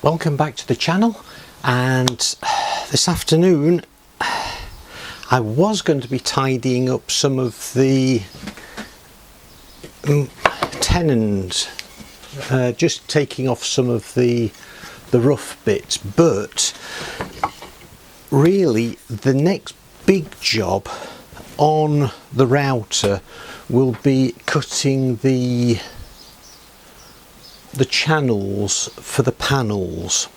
Welcome back to the channel, and this afternoon I was going to be tidying up some of the tenons, just taking off some of the rough bits, but really the next big job on the router will be cutting the channels for the panels.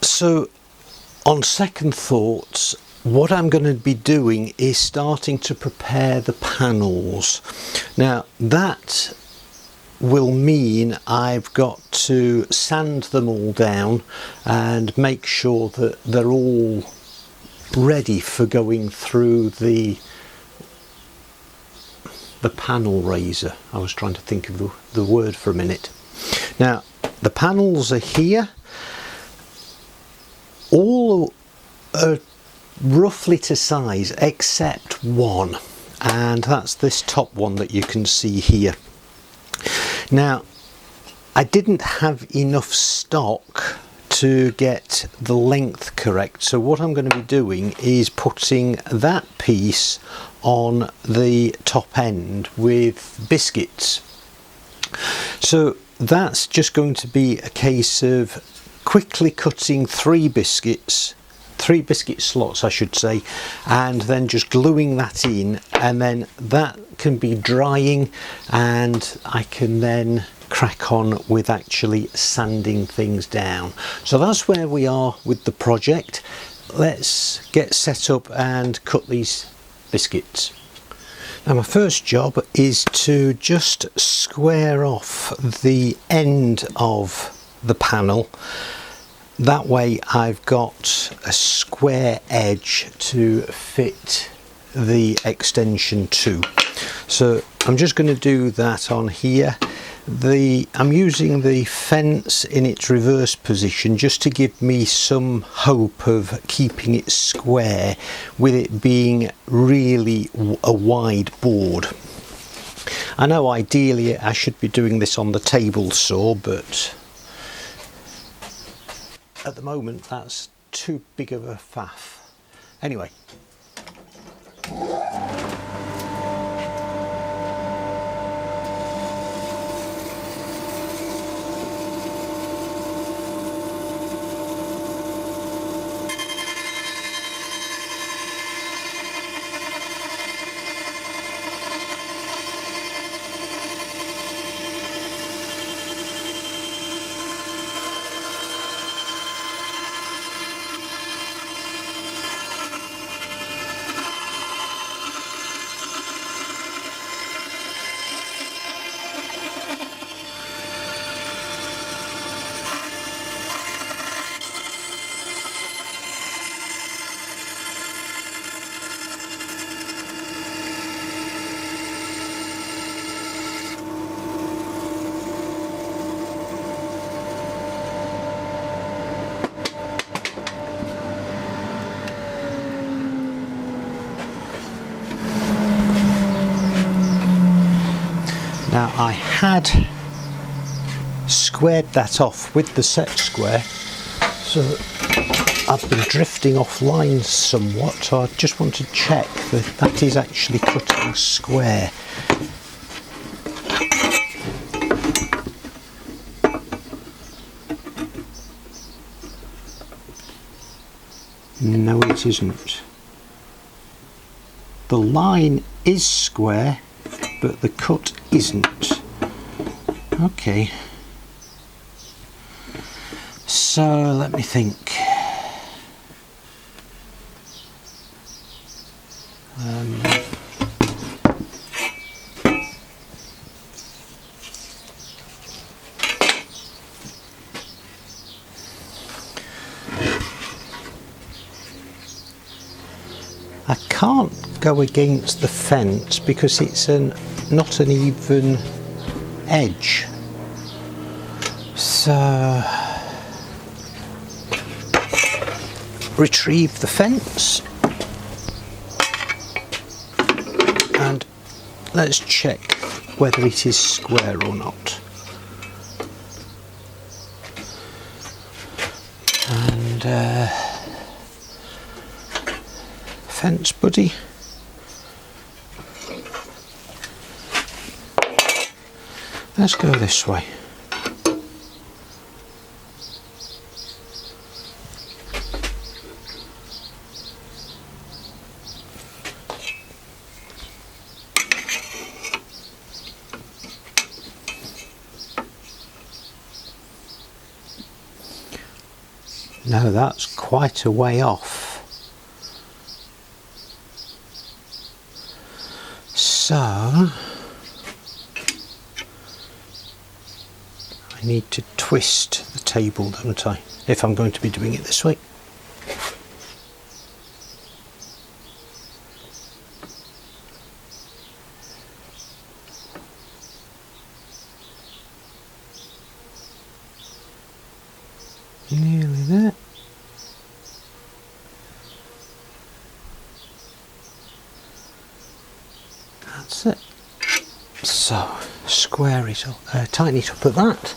So on second thoughts, what I'm going to be doing is starting to prepare the panels. Now that will mean I've got to sand them all down and make sure that they're all ready for going through the panel raiser. I was trying to think of the word for a minute. Now the panels are here, all are roughly to size except one, and that's this top one that you can see here. Now I didn't have enough stock to get the length correct, so what I'm going to be doing is putting that piece on the top end with biscuits. So that's just going to be a case of quickly cutting three biscuit slots I should say, and then just gluing that in, and then that can be drying and I can then crack on with actually sanding things down. So that's where we are with the project. Let's get set up and cut these biscuits. Now my first job is to just square off the end of the panel. That way I've got a square edge to fit the extension to. So I'm just going to do that on here. I'm using the fence in its reverse position just to give me some hope of keeping it square, with it being really a wide board. I know ideally I should be doing this on the table saw, but at the moment that's too big of a faff. Anyway. Now I had squared that off with the set square, so I've been drifting offline somewhat, so I just want to check that that is actually cutting square. No, it isn't. The line is square, but the cut isn't. Okay, so let me think. I can't go against the fence because it's not an even edge. So retrieve the fence and let's check whether it is square or not. fence buddy. Let's go this way. No, that's quite a way off. So I need to twist the table, don't I, if I'm going to be doing it this way. Nearly there. That's it. So square it up, tighten it up at that.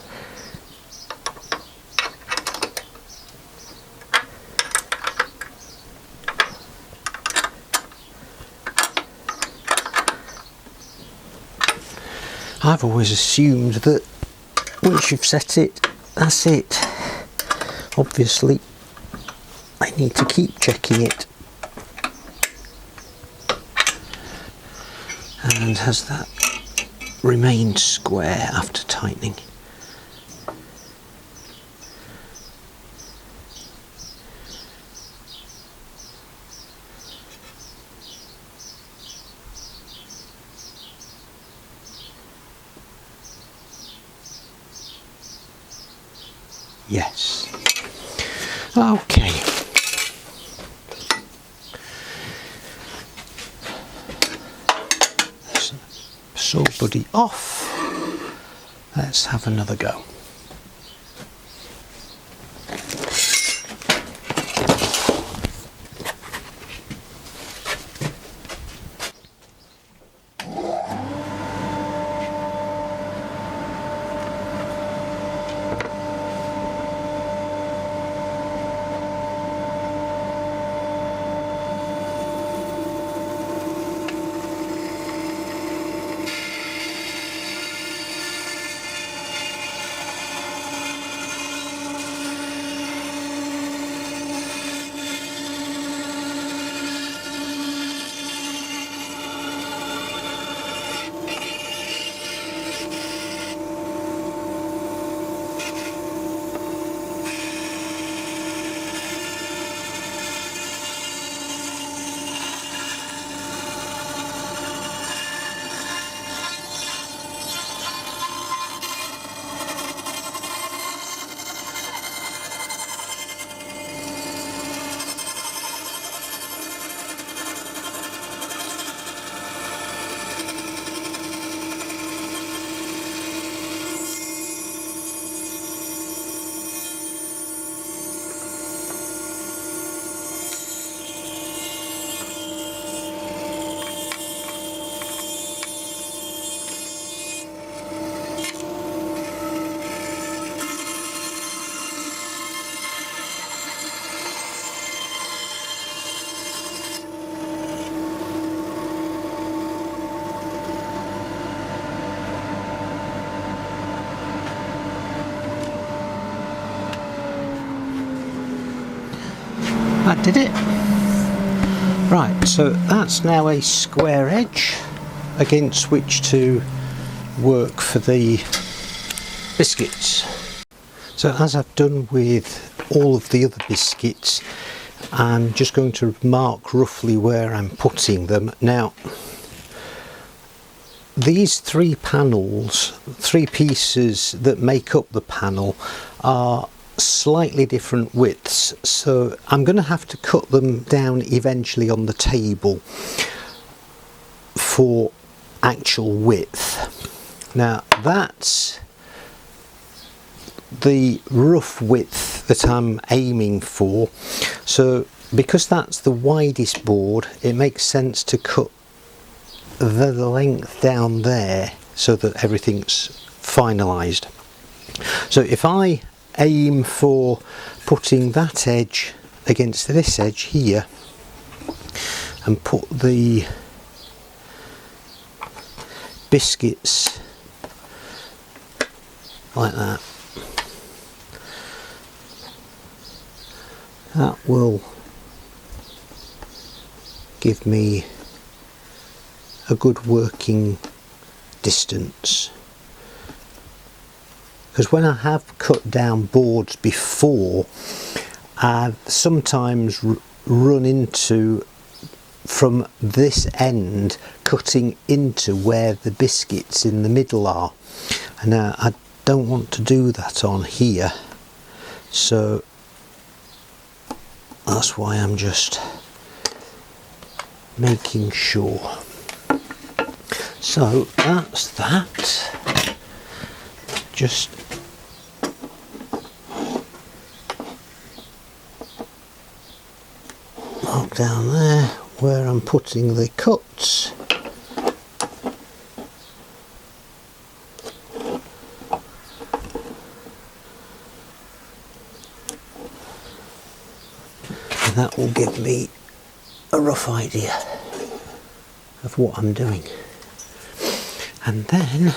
I've always assumed that once you've set it, that's it. Obviously, I need to keep checking it. And has that remained square after tightening? Yes. Okay. So buddy off. Let's have another go. That did it. Right, so that's now a square edge against which to work for the biscuits. So as I've done with all of the other biscuits, I'm just going to mark roughly where I'm putting them. Now, these three panels, three pieces that make up the panel, are slightly different widths, so I'm going to have to cut them down eventually on the table for actual width. Now that's the rough width that I'm aiming for, so because that's the widest board, it makes sense to cut the length down there so that everything's finalised. So if I aim for putting that edge against this edge here and put the biscuits like that. That will give me a good working distance, because when I have cut down boards before, I've sometimes run into, from this end, cutting into where the biscuits in the middle are, and I don't want to do that on here, so that's why I'm just making sure. So that's that. Just mark down there where I'm putting the cuts. And that will give me a rough idea of what I'm doing. And then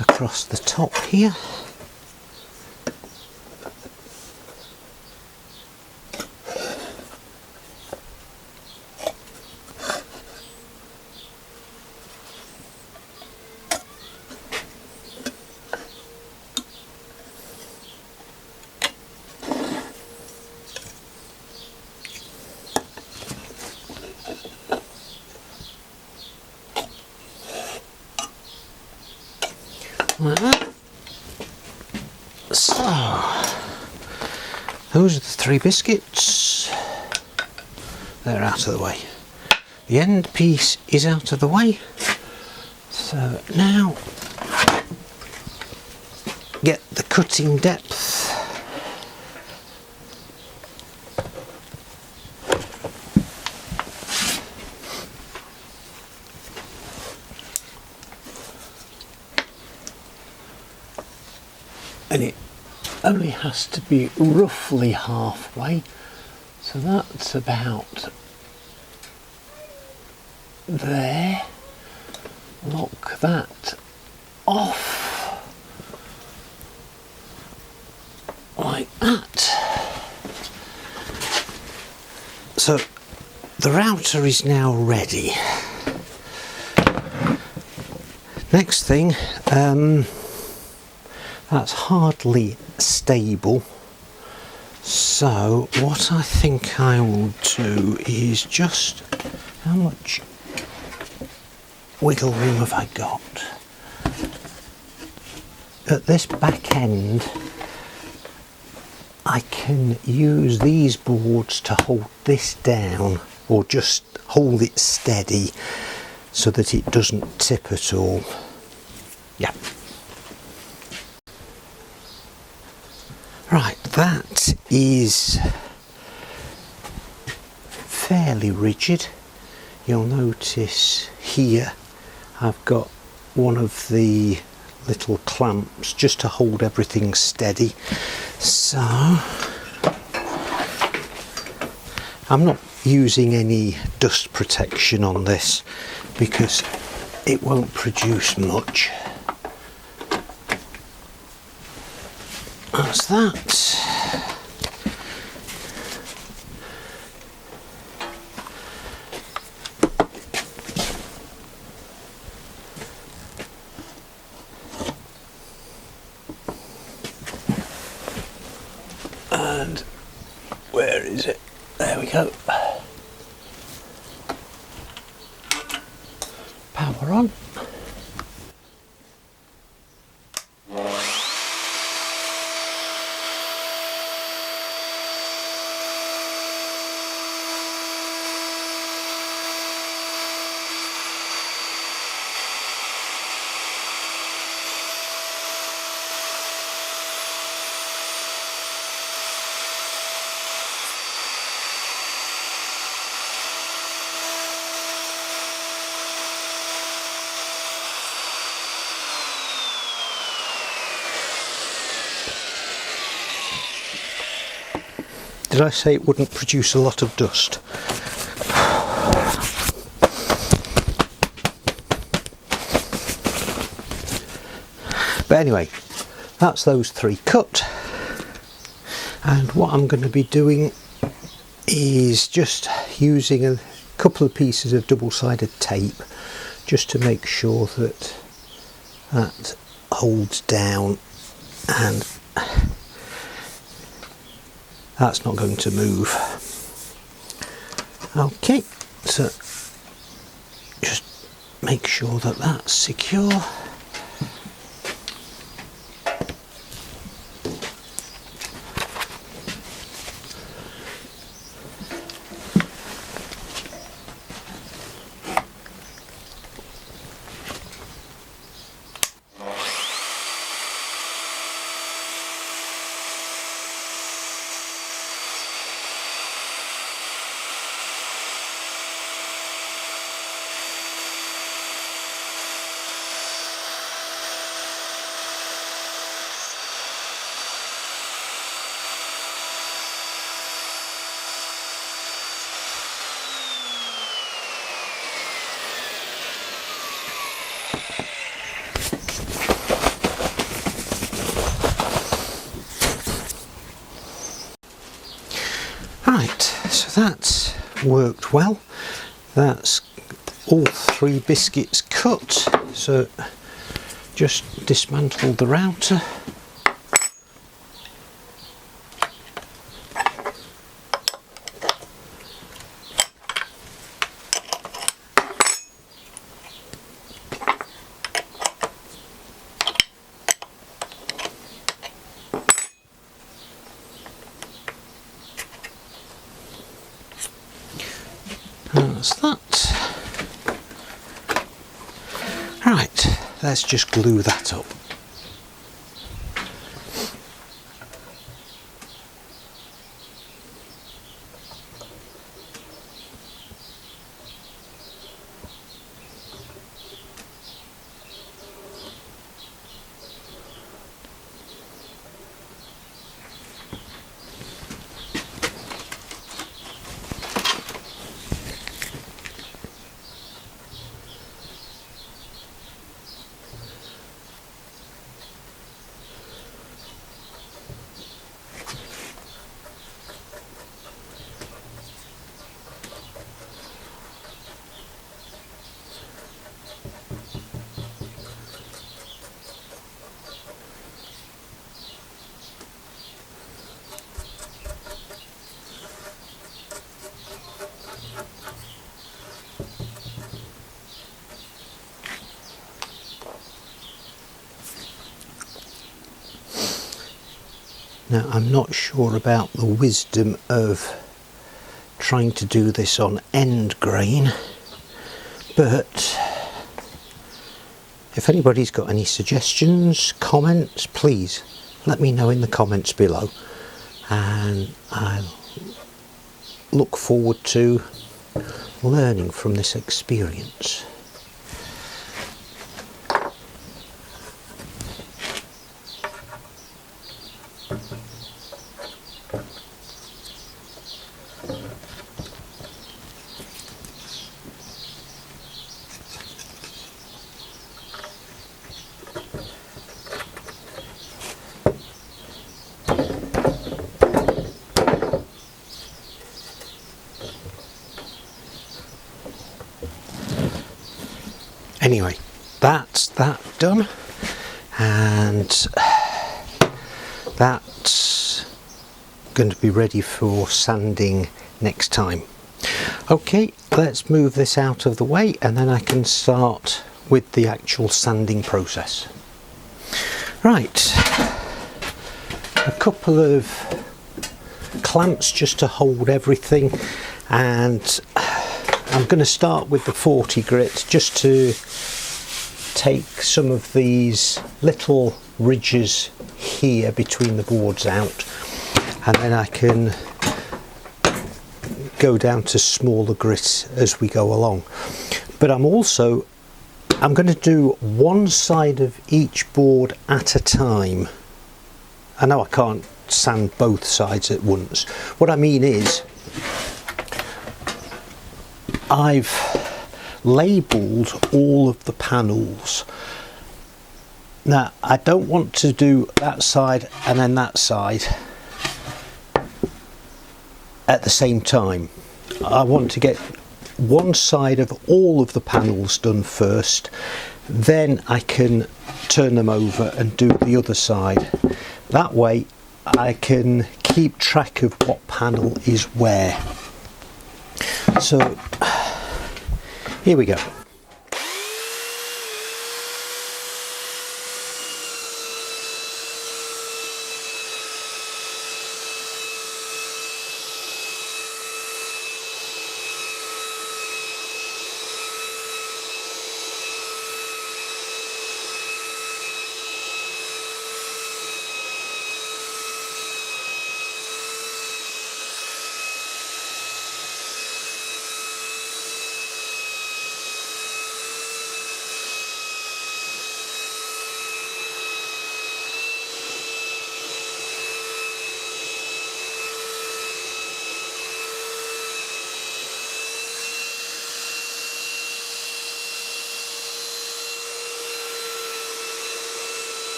across the top here, like that. So those are the 3 biscuits. They're out of the way. The end piece is out of the way. So now get the cutting depth. And it only has to be roughly halfway, so that's about there. Lock that off like that. So the router is now ready. Next thing, that's hardly stable, so what I think I will do is just, how much wiggle room have I got? At this back end I can use these boards to hold this down, or just hold it steady so that it doesn't tip at all. Yeah. Right, that is fairly rigid. You'll notice here I've got one of the little clamps just to hold everything steady. So I'm not using any dust protection on this because it won't produce much. That's that. And where is it? There we go. Power on. Did I say it wouldn't produce a lot of dust? But anyway, that's those 3 cut. And what I'm going to be doing is just using a couple of pieces of double-sided tape just to make sure that that holds down and that's not going to move. Okay, so just make sure that that's secure. Right, so that's worked well. That's all 3 biscuits cut. So just dismantle the router. That's that. Right, let's just glue that up. Now, I'm not sure about the wisdom of trying to do this on end grain, but if anybody's got any suggestions, comments, please let me know in the comments below, and I'll look forward to learning from this experience. Anyway, that's that done, and that's going to be ready for sanding next time. Okay, let's move this out of the way and then I can start with the actual sanding process. Right, a couple of clamps just to hold everything, and I'm going to start with the 40 grit just to take some of these little ridges here between the boards out, and then I can go down to smaller grit as we go along. But I'm going to do one side of each board at a time. I know I can't sand both sides at once. What I mean is, I've labelled all of the panels. Now I don't want to do that side and then that side at the same time. I want to get one side of all of the panels done first, then I can turn them over and do the other side. That way I can keep track of what panel is where. So here we go.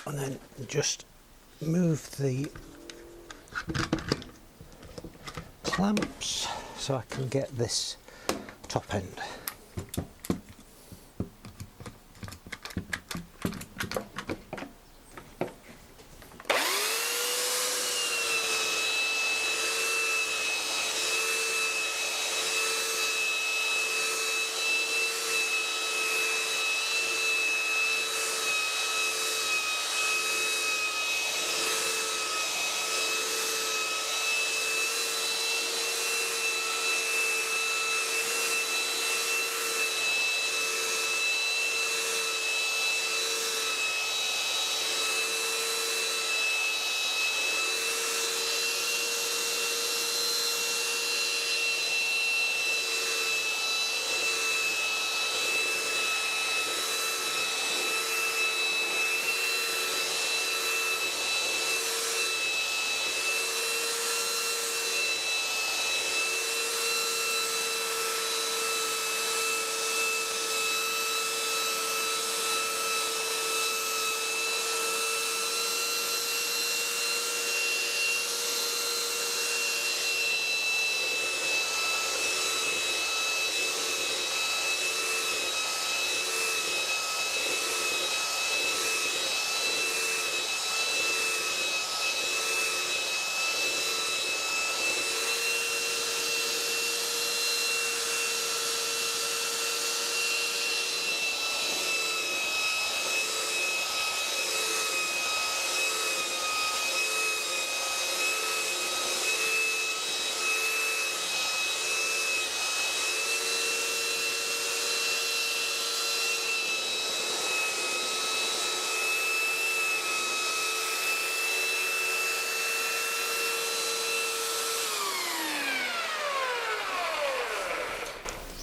And then just move the clamps so I can get this top end.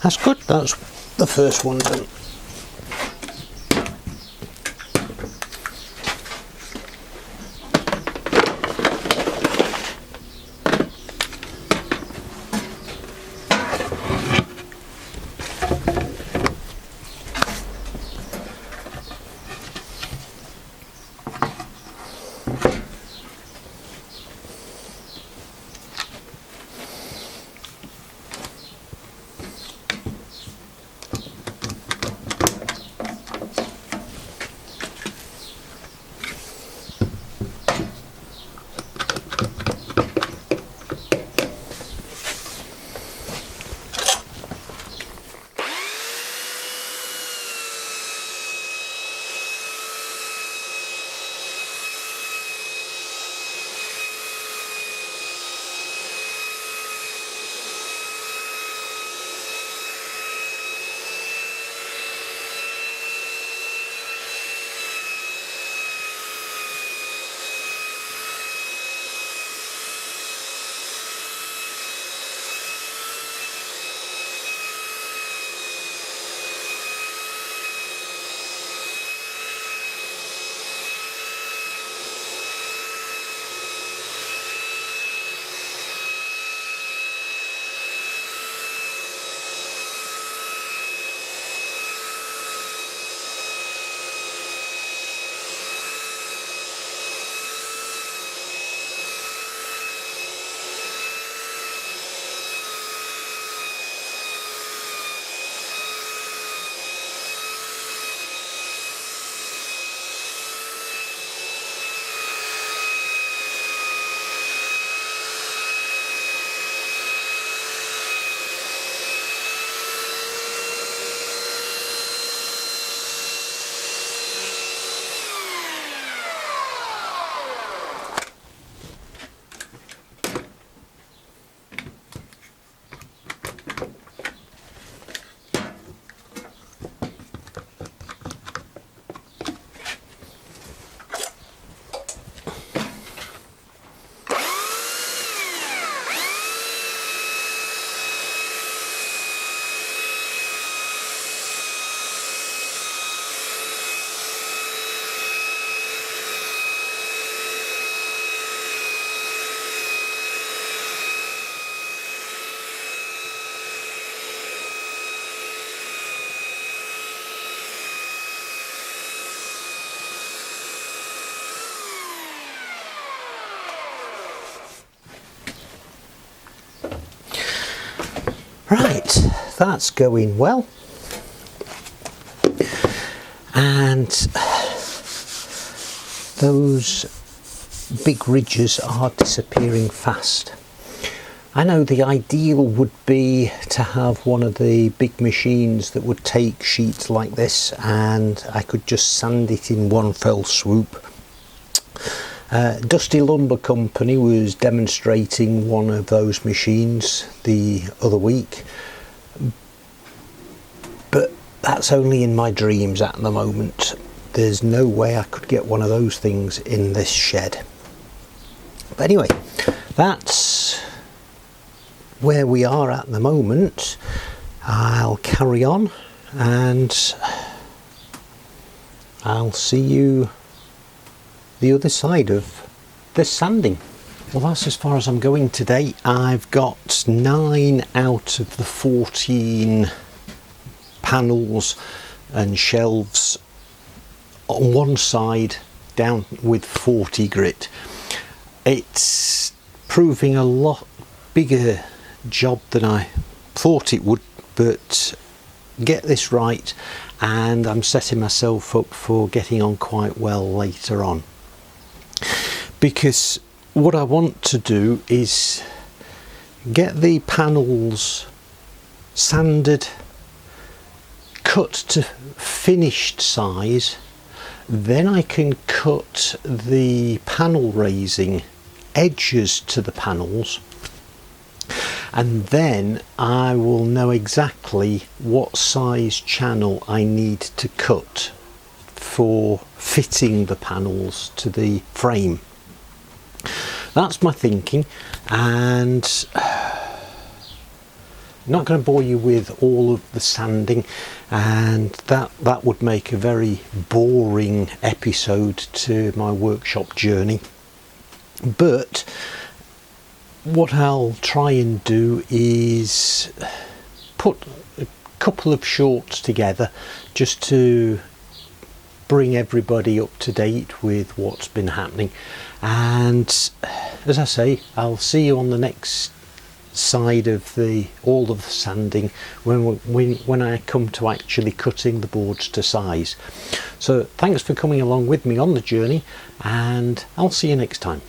That's good, that's the first one done. Right, that's going well. And those big ridges are disappearing fast. I know the ideal would be to have one of the big machines that would take sheets like this and I could just sand it in one fell swoop. Dusty Lumber Company was demonstrating one of those machines the other week, but that's only in my dreams at the moment. There's no way I could get one of those things in this shed. But anyway, that's where we are at the moment. I'll carry on and I'll see you the other side of this sanding. Well, that's as far as I'm going today. I've got 9 out of the 14 panels and shelves on one side down with 40 grit. It's proving a lot bigger job than I thought it would, but get this right and I'm setting myself up for getting on quite well later on, because what I want to do is get the panels sanded, cut to finished size, then I can cut the panel raising edges to the panels, and then I will know exactly what size channel I need to cut for fitting the panels to the frame. That's my thinking, and I'm not going to bore you with all of the sanding, and that would make a very boring episode to my workshop journey. But what I'll try and do is put a couple of shorts together just to bring everybody up to date with what's been happening. And as I say, I'll see you on the next side of all of the sanding when I come to actually cutting the boards to size. So thanks for coming along with me on the journey, and I'll see you next time.